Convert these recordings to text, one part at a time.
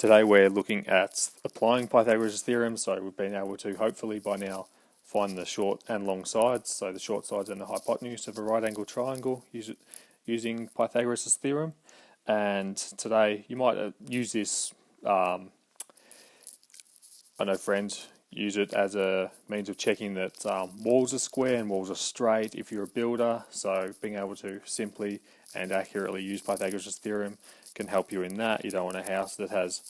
Today we're looking at applying Pythagoras' theorem, so we've been able to hopefully by now find the short and long sides, so the short sides and the hypotenuse of a right angle triangle using Pythagoras' theorem. And today you might use this, I know friends use it as a means of checking that walls are square and walls are straight if you're a builder, so being able to simply and accurately use Pythagoras' theorem can help you in that. You don't want a house that has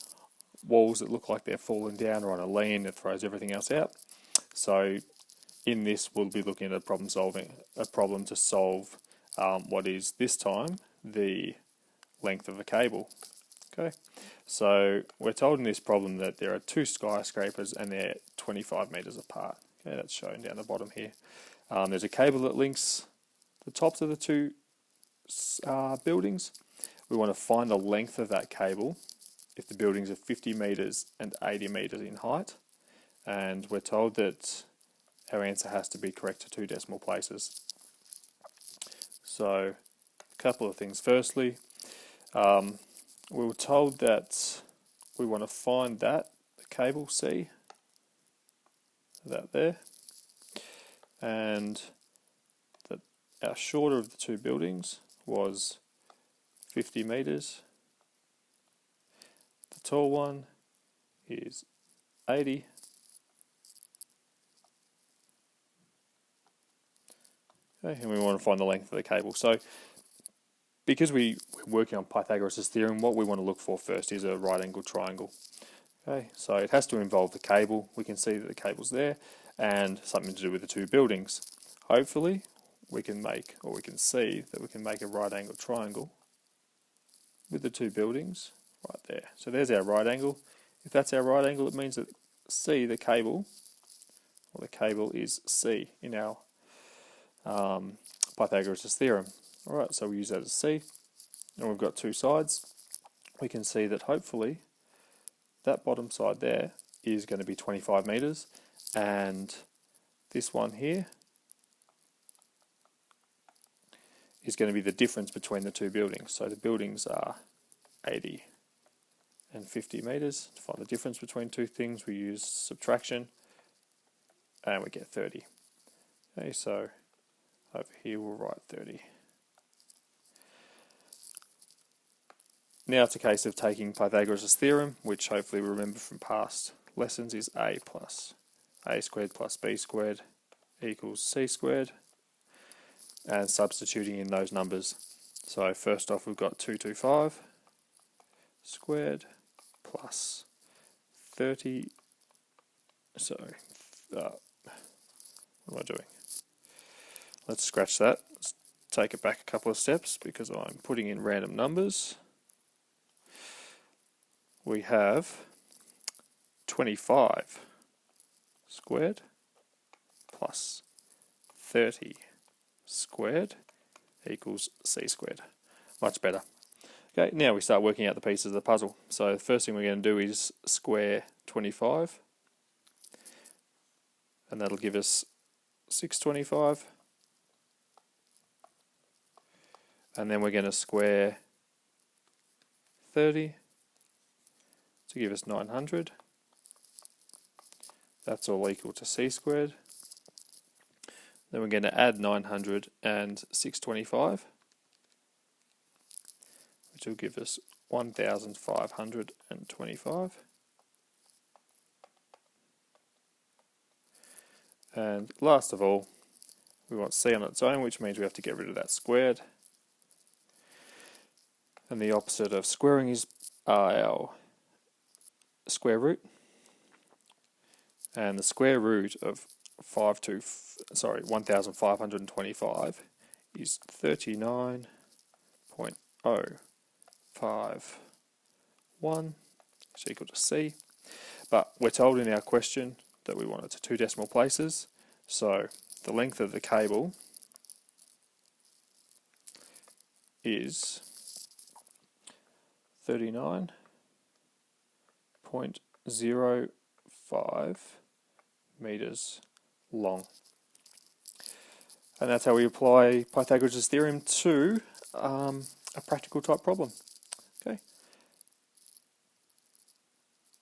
walls that look like they're falling down or on a lean that throws everything else out. So in this we'll be looking at a problem to solve what is this time the length of a cable. Okay, so we're told in this problem that there are two skyscrapers and they're 25 meters apart. Okay, that's shown down the bottom here. There's a cable that links the tops of the two buildings. We want to find the length of that cable if the buildings are 50 meters and 80 meters in height, and we're told that our answer has to be correct to 2 decimal places. So a couple of things. Firstly, we were told that we want to find that the cable C, that there, and that our shorter of the two buildings was 50 meters. The tall one is 80. Okay, and we want to find the length of the cable. So because we're working on Pythagoras' theorem, what we want to look for first is a right angle triangle. Okay, so it has to involve the cable. We can see that the cable's there and something to do with the two buildings. Hopefully we can see that we can make a right angle triangle with the two buildings right there. So there's our right angle. If that's our right angle, it means that C, the cable is C in our Pythagoras' theorem. Alright, so we use that as C, and we've got two sides. We can see that hopefully that bottom side there is going to be 25 meters, and this one here is going to be the difference between the two buildings. So the buildings are 80 and 50 meters. To find the difference between two things, we use subtraction, and we get 30. Okay, so over here we'll write 30. Now it's a case of taking Pythagoras' theorem, which hopefully we remember from past lessons is a squared plus b squared equals c squared, and substituting in those numbers. So first off we've got 225 squared plus 30, what am I doing? Let's scratch that. Let's take it back a couple of steps because I'm putting in random numbers. We have 25 squared plus 30 squared equals c squared. Much better. Okay, now we start working out the pieces of the puzzle. So the first thing we're going to do is square 25, and that'll give us 625. And then we're going to square 30 to give us 900. That's all equal to c squared. Then we're going to add 900 and 625, which will give us 1525. And last of all, we want c on its own, which means we have to get rid of that squared. And the opposite of squaring is our square root. And the square root of 1525 is 39.051, which is equal to c. But we're told in our question that we want it to 2 decimal places. So the length of the cable is 39.05 meters long. And that's how we apply Pythagoras' theorem to a practical type problem. Okay.